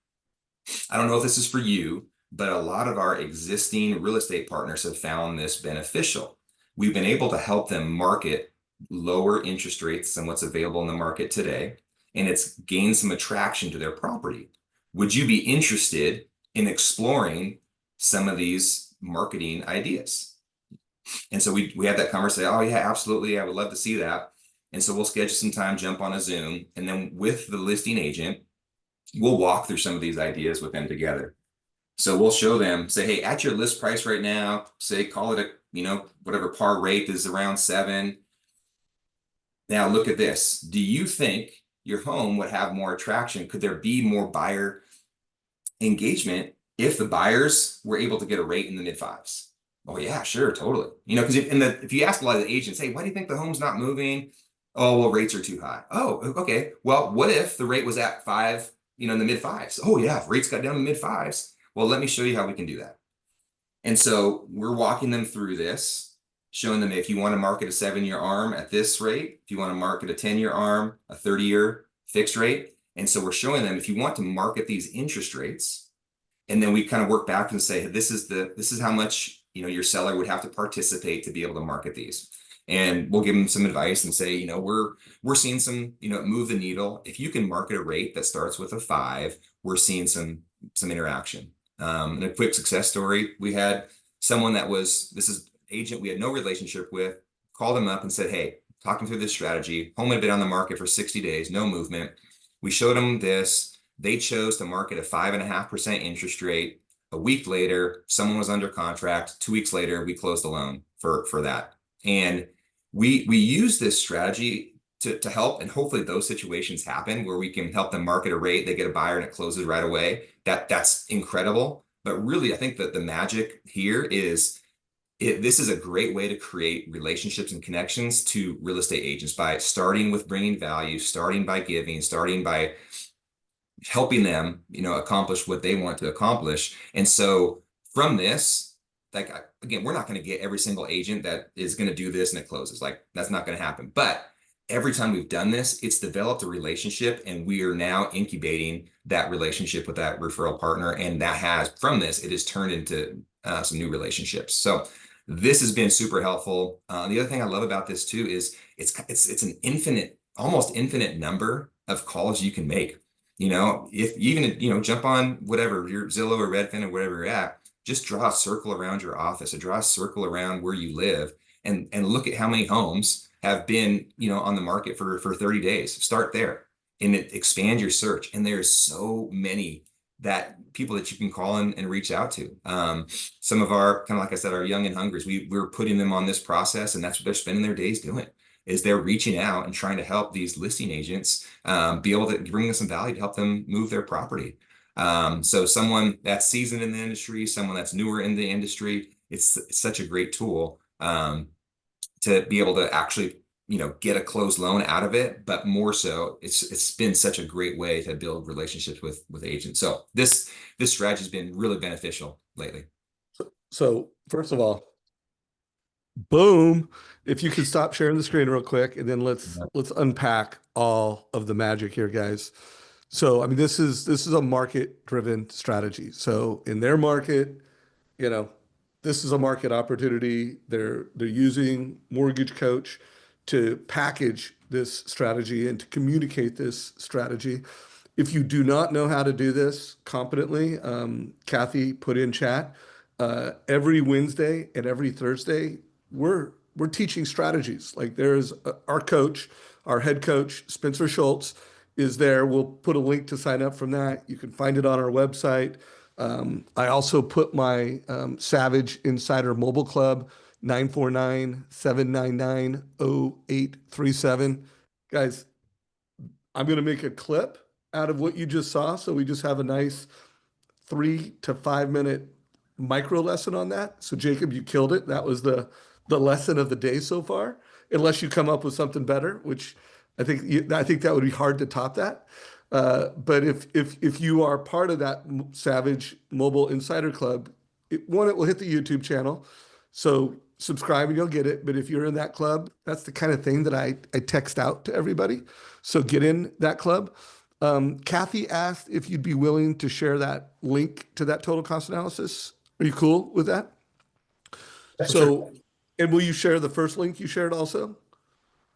S3: I don't know if this is for you, but a lot of our existing real estate partners have found this beneficial. We've been able to help them market lower interest rates than what's available in the market today, and it's gained some attraction to their property. Would you be interested in exploring some of these marketing ideas? And so we had that conversation. Oh yeah, absolutely. I would love to see that. And so we'll schedule some time, jump on a Zoom, and then with the listing agent, we'll walk through some of these ideas with them together. So we'll show them, say, hey, at your list price right now, say, call it whatever par rate is around 7. Now look at this. Do you think your home would have more attraction? Could there be more buyer engagement if the buyers were able to get a rate in the mid-5s? Oh yeah, sure, totally. Because if you ask a lot of the agents, hey, why do you think the home's not moving? Oh, well, rates are too high. Oh, okay. Well, what if the rate was at 5, in the mid-5s? Oh yeah, if rates got down to mid-5s. Well, let me show you how we can do that. And so we're walking them through this, showing them if you want to market a 7-year ARM at this rate, if you want to market a 10-year ARM, a 30-year fixed rate. And so we're showing them if you want to market these interest rates, and then we kind of work back and say, this is how much your seller would have to participate to be able to market these. And we'll give them some advice and say, we're seeing some, move the needle. If you can market a rate that starts with a 5, we're seeing some some interaction. And a quick success story, we had someone this is agent we had no relationship with, called him up and said, hey, talking through this strategy, home had been on the market for 60 days, no movement. We showed them this. They chose to market a 5.5% interest rate. A week later, someone was under contract. 2 weeks later, we closed the loan for that. And we use this strategy to help, and hopefully those situations happen where we can help them market a rate, they get a buyer and it closes right away. That's incredible. But really, I think that the magic here is this is a great way to create relationships and connections to real estate agents by starting with bringing value, starting by giving, starting by helping them, accomplish what they want to accomplish. And so from this, like, again, we're not going to get every single agent that is going to do this and it closes. Like, that's not going to happen. But every time we've done this, it's developed a relationship, and we are now incubating that relationship with that referral partner. And that from this, it has turned into some new relationships. So this has been super helpful. The other thing I love about this too is it's an almost infinite number of calls you can make. If you even, jump on whatever, your Zillow or Redfin or whatever you're at, just draw a circle around your office or draw a circle around where you live and look at how many homes have been, on the market for 30 days. Start there and expand your search. And there's so many people that you can call and reach out to. Some of our, kind of like I said, our young and hungry, we're putting them on this process, and that's what they're spending their days doing, is they're reaching out and trying to help these listing agents be able to bring them some value to help them move their property. So someone that's seasoned in the industry, someone that's newer in the industry, it's such a great tool to be able to actually, get a closed loan out of it. But more so, it's been such a great way to build relationships with agents. So this strategy has been really beneficial lately.
S1: So first of all, boom. If you could stop sharing the screen real quick, and then let's unpack all of the magic here, guys. So, I mean, this is a market-driven strategy. So in their market, this is a market opportunity. They're using MortgageCoach to package this strategy and to communicate this strategy. If you do not know how to do this competently, Kathy put in chat, every Wednesday and every Thursday, we're teaching strategies. Like, there's our coach, our head coach, Spencer Schultz, is there. We'll put a link to sign up from that. You can find it on our website. I also put my Savage Insider Mobile Club, 949-799-0837. Guys, I'm going to make a clip out of what you just saw. So we just have a nice 3 to 5 minute micro lesson on that. So Jacob, you killed it. That was the lesson of the day so far, unless you come up with something better, which I think that would be hard to top that. But if you are part of that Savage Mobile Insider Club, it will hit the YouTube channel. So subscribe and you'll get it. But if you're in that club, that's the kind of thing that I text out to everybody. So get in that club. Kathy asked if you'd be willing to share that link to that total cost analysis. Are you cool with that?
S3: Sure.
S1: And will you share the first link you shared also?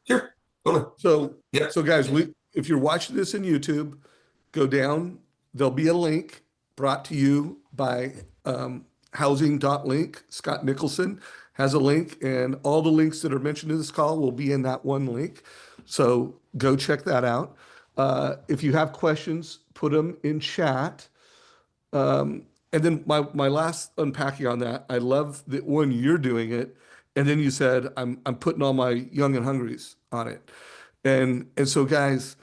S3: Sure. Totally.
S1: So,
S3: Yeah.
S1: so guys, if you're watching this in YouTube, go down. There'll be a link brought to you by housing.link. Scott Nicholson has a link, and all the links that are mentioned in this call will be in that one link. So go check that out. If you have questions, put them in chat. And then my last unpacking on that, I love that when you're doing it, and then you said, I'm putting all my young and hungries on it. And so guys,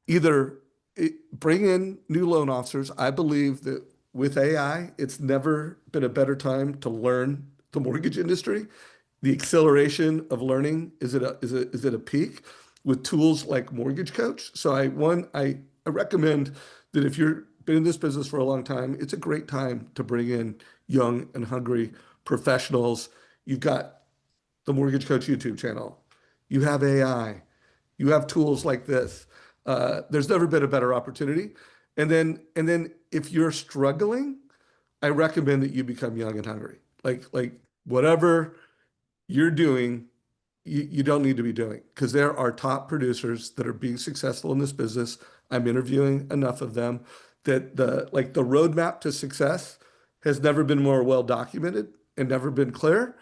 S1: bring in new loan officers. I believe that with AI, it's never been a better time to learn the mortgage industry. The acceleration of learning is at a peak with tools like MortgageCoach. So I recommend that if you're been in this business for a long time, it's a great time to bring in young and hungry professionals. You've got the MortgageCoach YouTube channel. You have AI. You have tools like this. There's never been a better opportunity. And then if you're struggling, I recommend that you become young and hungry. Like whatever you're doing, you don't need to be doing, because there are top producers that are being successful in this business. I'm interviewing enough of them that the roadmap to success has never been more well documented and never been clear,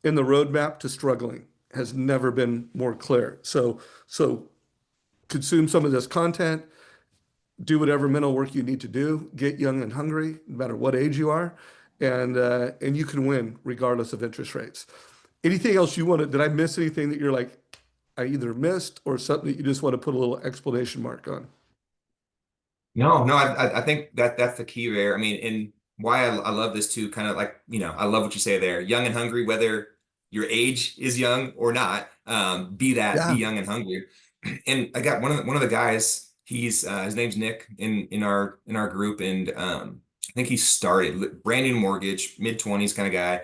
S1: and the roadmap to struggling has never been more clear. So consume some of this content, do whatever mental work you need to do, get young and hungry, no matter what age you are, and you can win regardless of interest rates. Anything else you wanted? Did I miss anything that you're like, I either missed or something that you just want to put a little exclamation mark on?
S3: No, I think that that's the key there. I mean, and why I love this too, kind of like, I love what you say there, young and hungry, whether your age is young or not, be
S1: Yeah.
S3: young and hungry. And I got one of the guys, he's his name's Nick in our group, and I think he started brand new mortgage, mid-20s kind of guy.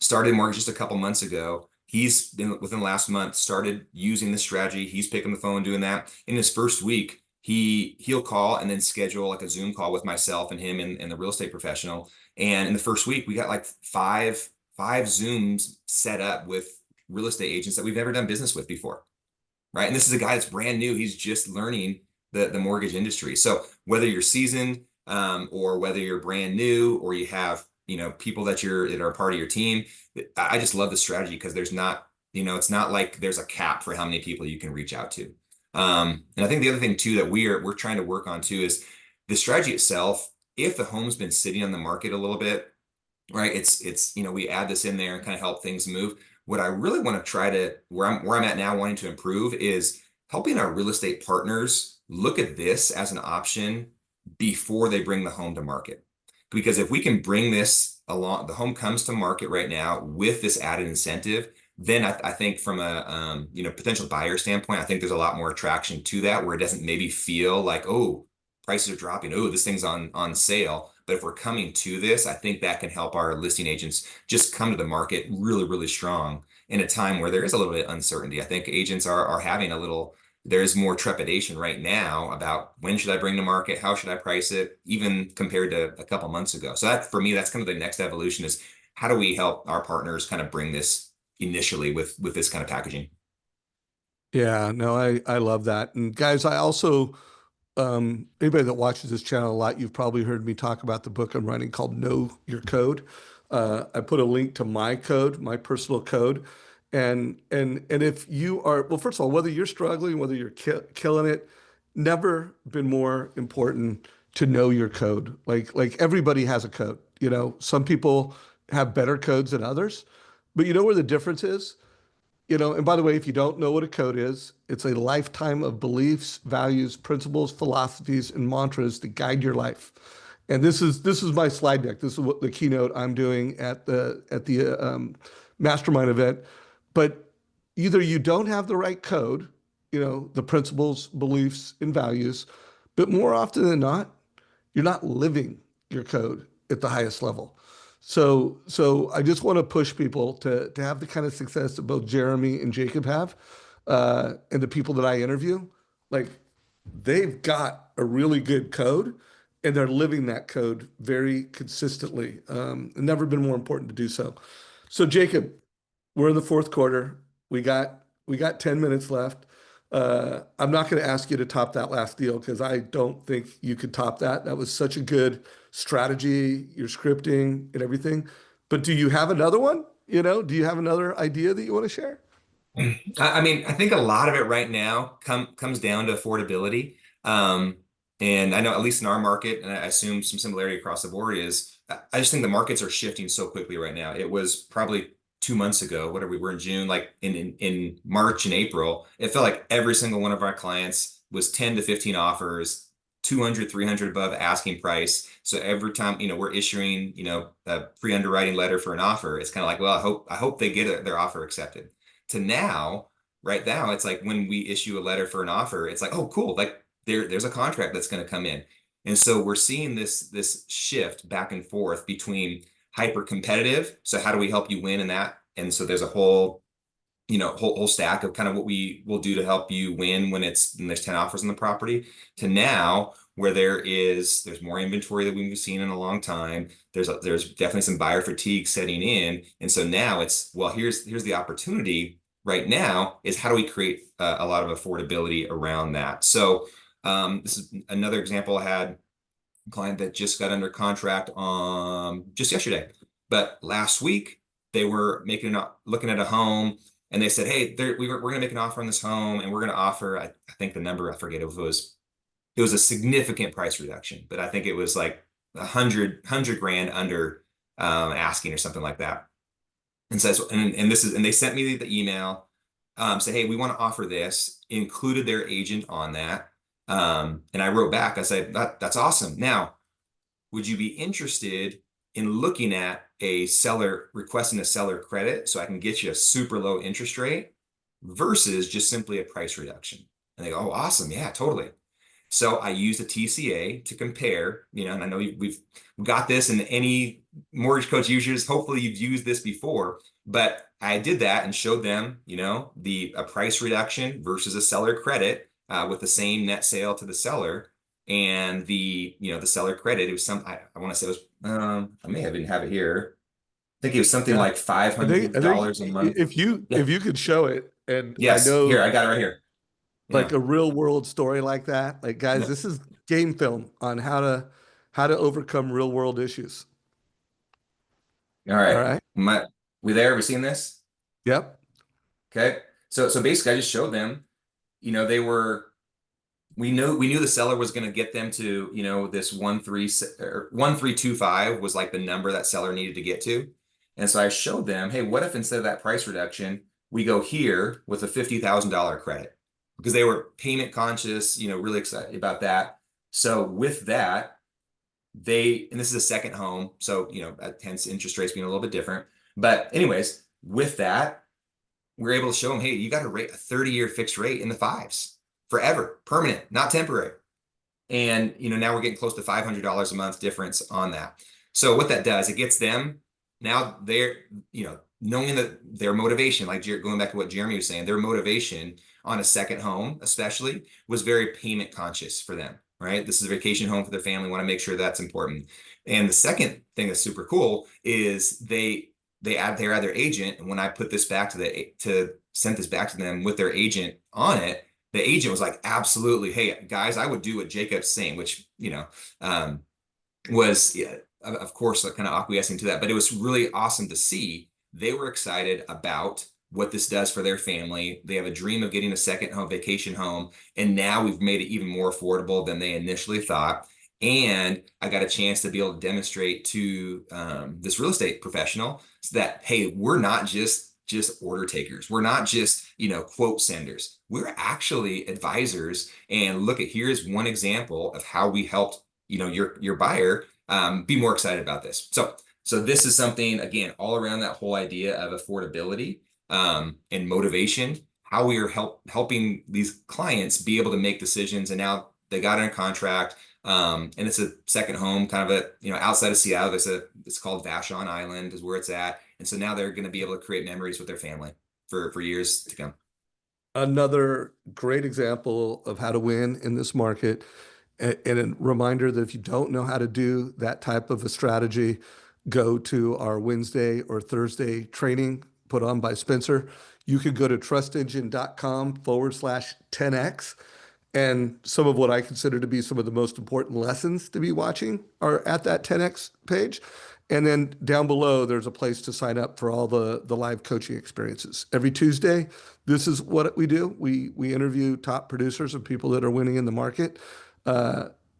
S3: Started mortgage just a couple months ago. He's been within the last month started using this strategy. He's picking the phone, doing that. In his first week, he'll call and then schedule like a Zoom call with myself and him and the real estate professional. And in the first week, we got like five Zooms set up with real estate agents that we've never done business with before. Right. And this is a guy that's brand new. He's just learning the mortgage industry. So whether you're seasoned, or whether you're brand new, or you have, people that are part of your team, I just love the strategy because there's not, it's not like there's a cap for how many people you can reach out to. And I think the other thing too that we're trying to work on too is the strategy itself. If the home's been sitting on the market a little bit, right? It's we add this in there and kind of help things move. What I really want to try to where I'm at now, wanting to improve, is helping our real estate partners look at this as an option before they bring the home to market. Because if we can bring this along, the home comes to market right now with this added incentive, then I think from a potential buyer standpoint, I think there's a lot more attraction to that, where it doesn't maybe feel like, oh, prices are dropping, oh, this thing's on sale. But if we're coming to this, I think that can help our listing agents just come to the market really, really strong in a time where there is a little bit of uncertainty. I think agents are having there is more trepidation right now about when should I bring to market, how should I price it, even compared to a couple months ago. So that, for me, that's kind of the next evolution, is how do we help our partners kind of bring this initially with this kind of packaging?
S1: Yeah, no, I love that. And guys, I also anybody that watches this channel a lot, you've probably heard me talk about the book I'm writing called Know Your Code. I put a link to my code, my personal code. And if you are, well, first of all, whether you're struggling, whether you're killing it, never been more important to know your code. Like everybody has a code, some people have better codes than others, but you know where the difference is? And by the way, if you don't know what a code is, it's a lifetime of beliefs, values, principles, philosophies, and mantras that guide your life. And this is my slide deck. This is what the keynote I'm doing at the mastermind event. But either you don't have the right code, the principles, beliefs, and values, but more often than not, you're not living your code at the highest level. So I just want to push people to have the kind of success that both Jeremy and Jacob have, and the people that I interview. Like, they've got a really good code, and they're living that code very consistently. And never been more important to do so. So Jacob, we're in the fourth quarter. We got 10 minutes left. I'm not going to ask you to top that last deal because I don't think you could top that. That was such a good strategy, your scripting and everything. But do you have another one? Do you have another idea that you want to share?
S3: I mean, I think a lot of it right now comes down to affordability. And I know, at least in our market, and I assume some similarity across the board, is I just think the markets are shifting so quickly right now. It was probably 2 months ago, whatever, we were in June, like in March and April, it felt like every single one of our clients was 10 to 15 offers, 200, 300 above asking price. So every time, we're issuing, a pre-underwriting letter for an offer, it's kind of like, well, I hope they get their offer accepted. To now, right now, it's like when we issue a letter for an offer, it's like, oh, cool, like there's a contract that's going to come in. And so we're seeing this shift back and forth between hyper competitive. So how do we help you win in that? And so there's a whole stack of kind of what we will do to help you win when there's 10 offers on the property, to now where there's more inventory than we've seen in a long time. There's definitely some buyer fatigue setting in. And so now it's, well, here's the opportunity right now, is how do we create a lot of affordability around that? So this is another example I had client that just got under contract just yesterday. But last week they were looking at a home, and they said, "Hey, we're going to make an offer on this home, and we're going to offer." I think the number, I forget, it was a significant price reduction, but I think it was like 100 grand under asking or something like that. And says, and they sent me the email, say, "Hey, we want to offer this," included their agent on that. And I wrote back, I said, that's awesome. Now, would you be interested in looking at requesting a seller credit so I can get you a super low interest rate versus just simply a price reduction? And they go, "Oh, awesome. Yeah, totally." So I used a TCA to compare, and I know we've got this in any mortgage coach users. Hopefully you've used this before, but I did that and showed them, a price reduction versus a seller credit with the same net sale to the seller. And the seller credit, it was I want to say it was, I may even have it here. I think it was something
S1: Yeah.
S3: like $500 a month.
S1: If you could show it, and I
S3: Yes,
S1: know
S3: here, I got it right here.
S1: like a real world story like that, like guys,
S3: Yeah.
S1: this is game film on how to overcome real world issues.
S3: All
S1: All
S3: right.
S1: right.
S3: We there? We seen this?
S1: Yep.
S3: Okay. So basically I just showed them, we knew the seller was going to get them to, this 1325 was like the number that seller needed to get to. And so I showed them, hey, what if instead of that price reduction, we go here with a $50,000 credit? Because they were payment conscious, really excited about that. So with that, and this is a second home, so hence interest rates being a little bit different. But anyways, with that, we're able to show them, hey, you got a 30-year fixed rate in the fives, forever, permanent, not temporary. And now we're getting close to $500 a month difference on that. So what that does, it gets them now they're knowing that their motivation, like going back to what Jeremy was saying, their motivation on a second home especially was very payment conscious for them. Right? This is a vacation home for their family. Want to make sure that's important. And the second thing that's super cool is they add their agent. And when I put this back sent this back to them with their agent on it, the agent was like, absolutely. Hey guys, I would do what Jacob's saying, which, was, yeah, of course, like kind of acquiescing to that, but it was really awesome to see. They were excited about what this does for their family. They have a dream of getting a second home, vacation home. And now we've made it even more affordable than they initially thought. And I got a chance to be able to demonstrate to this real estate professional that, hey, we're not just order takers. We're not just, quote senders. We're actually advisors. And here's one example of how we helped, your buyer be more excited about this. So this is something, again, all around that whole idea of affordability and motivation, how we are helping these clients be able to make decisions. And now they got in a contract. And it's a second home, kind of outside of Seattle. It's called Vashon Island is where it's at. And so now they're going to be able to create memories with their family for years to come.
S1: Another great example of how to win in this market. And a reminder that if you don't know how to do that type of a strategy, go to our Wednesday or Thursday training put on by Spencer. You could go to trustengine.com/10x. And some of what I consider to be some of the most important lessons to be watching are at that 10x page. And then down below, there's a place to sign up for all the live coaching experiences. Every Tuesday, this is what we do. We interview top producers and people that are winning in the market.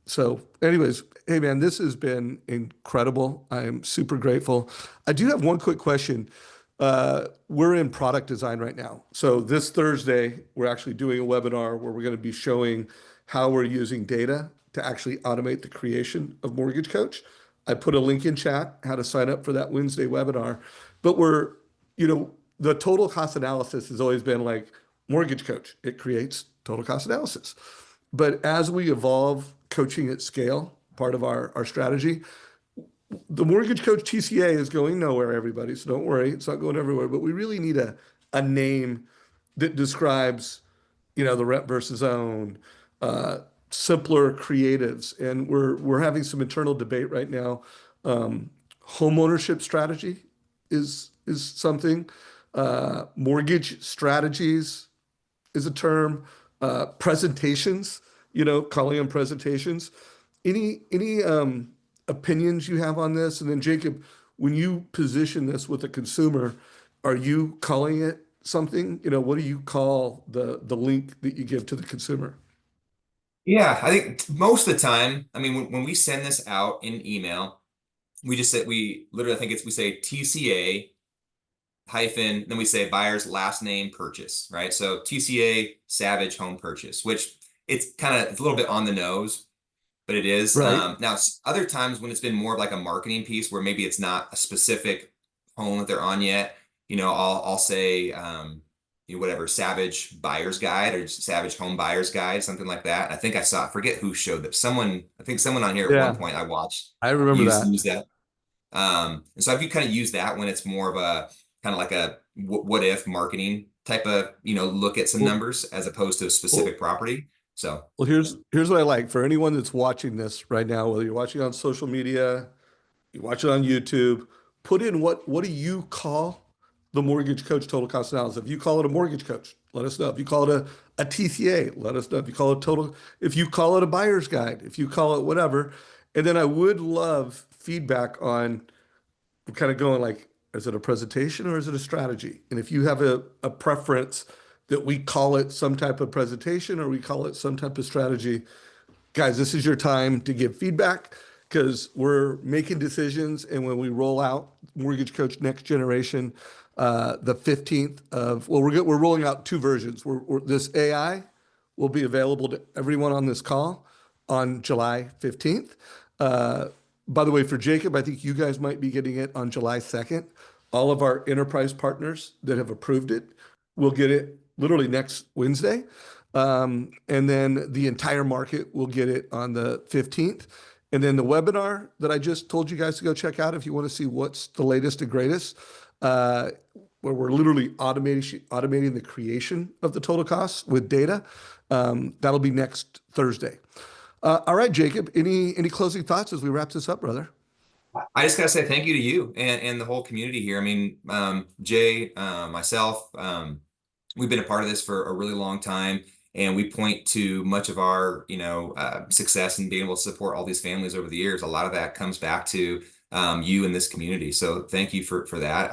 S1: So anyways, hey man, this has been incredible. I am super grateful. I do have one quick question. We're in product design right now. So this Thursday, we're actually doing a webinar where we're going to be showing how we're using data to actually automate the creation of Mortgage Coach. I put a link in chat, how to sign up for that Wednesday webinar. But the total cost analysis has always been like Mortgage Coach. It creates total cost analysis. But as we evolve coaching at scale, part of our strategy, the Mortgage Coach TCA is going nowhere, everybody. So don't worry, it's not going everywhere. But we really need a name that describes, the rent versus own, simpler creatives. And we're having some internal debate right now. Home ownership strategy is something. Mortgage strategies is a term. Presentations, calling them presentations. Any opinions you have on this? And then Jacob, when you position this with a consumer, are you calling it something? You know, what do you call the link that you give to the consumer?
S3: Yeah, I think most of the time, I mean, when we send this out in email, we just say, we literally, I think we say TCA hyphen, then we say buyer's last name purchase, right? So TCA Savage Home Purchase, which it's a little bit on the nose, but it is.
S1: Right.
S3: Now, other times when it's been more of like a marketing piece where maybe it's not a specific home that they're on yet, I'll say, whatever, Savage Buyer's Guide or Savage Home Buyer's Guide, something like that. I think I forget who showed that. I think someone on here at one
S1: Yeah,
S3: point I watched
S1: I remember that.
S3: use that. And so I've kind of used that when it's more of a kind of like a what if marketing type of, look at some
S1: Well,
S3: numbers as opposed to a
S1: well,
S3: specific property. So
S1: well, here's what I like for anyone that's watching this right now, whether you're watching on social media, you watch it on YouTube, put in what do you call the mortgage coach total cost analysis? If you call it a mortgage coach, let us know. If you call it a TCA, let us know. If you call it total, if you call it a buyer's guide, if you call it whatever. And then I would love feedback on, we're kind of going like, is it a presentation or is it a strategy? And if you have a preference that we call it some type of presentation or we call it some type of strategy, guys, this is your time to give feedback because we're making decisions. And when we roll out Mortgage Coach Next Generation, the 15th of, well, we're rolling out two versions. This AI will be available to everyone on this call on July 15th. By the way, for Jacob, I think you guys might be getting it on July 2nd. All of our enterprise partners that have approved it will get it literally next Wednesday. And then the entire market will get it on the 15th. And then the webinar that I just told you guys to go check out if you want to see what's the latest and greatest, where we're literally automating the creation of the total costs with data. That'll be next Thursday. All right, Jacob, any closing thoughts as we wrap this up, brother?
S3: I just gotta say thank you to you and the whole community here. I mean, Jay, myself, we've been a part of this for a really long time, and we point to much of our, success in being able to support all these families over the years. A lot of that comes back to you and this community. So thank you for that.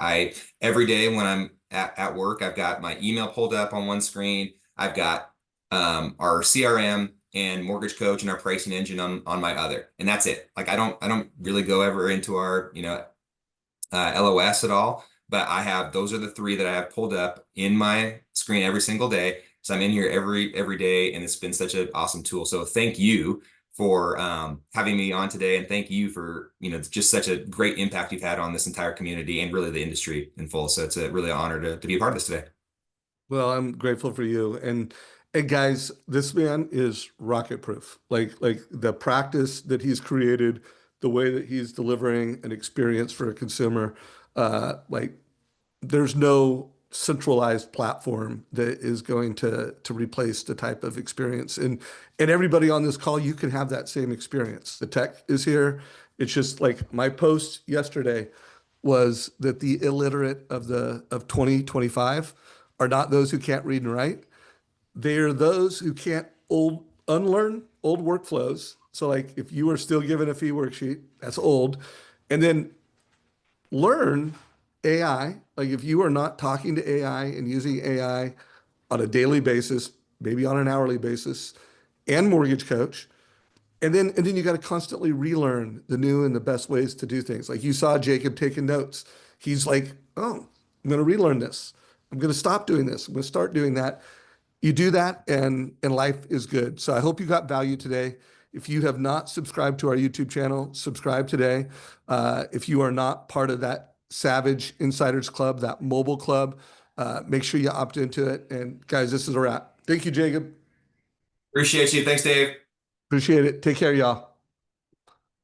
S3: Every day when I'm at work, I've got my email pulled up on one screen. I've got our CRM and Mortgage Coach and our pricing engine on my other, and that's it. Like I don't really go ever into our LOS at all, but those are the three that I have pulled up in my screen every single day. So I'm in here every day, and it's been such an awesome tool. So thank you for having me on today, and thank you for just such a great impact you've had on this entire community and really the industry in full. So it's a really honor to be a part of this today.
S1: Well, I'm grateful for you. And guys, this man is rocket proof. Like the practice that he's created, the way that he's delivering an experience for a consumer, like there's no centralized platform that is going to replace the type of experience. And everybody on this call, you can have that same experience. The tech is here. It's just like my post yesterday was that the illiterate of 2025 are not those who can't read and write. They are those who can't unlearn old workflows. So like if you are still given a fee worksheet, that's old. And then learn AI. Like if you are not talking to AI and using AI on a daily basis, maybe on an hourly basis, and Mortgage Coach, and then you got to constantly relearn the new and the best ways to do things. Like you saw Jacob taking notes. He's like, oh, I'm going to relearn this. I'm going to stop doing this. I'm going to start doing that. You do that and life is good. So I hope you got value today. If you have not subscribed to our YouTube channel, subscribe today. If you are not part of that Savage Insiders Club, that mobile club, make sure you opt into it. And guys, this is a wrap. Thank you, Jacob.
S3: Appreciate you. Thanks, Dave.
S1: Appreciate it. Take care, y'all.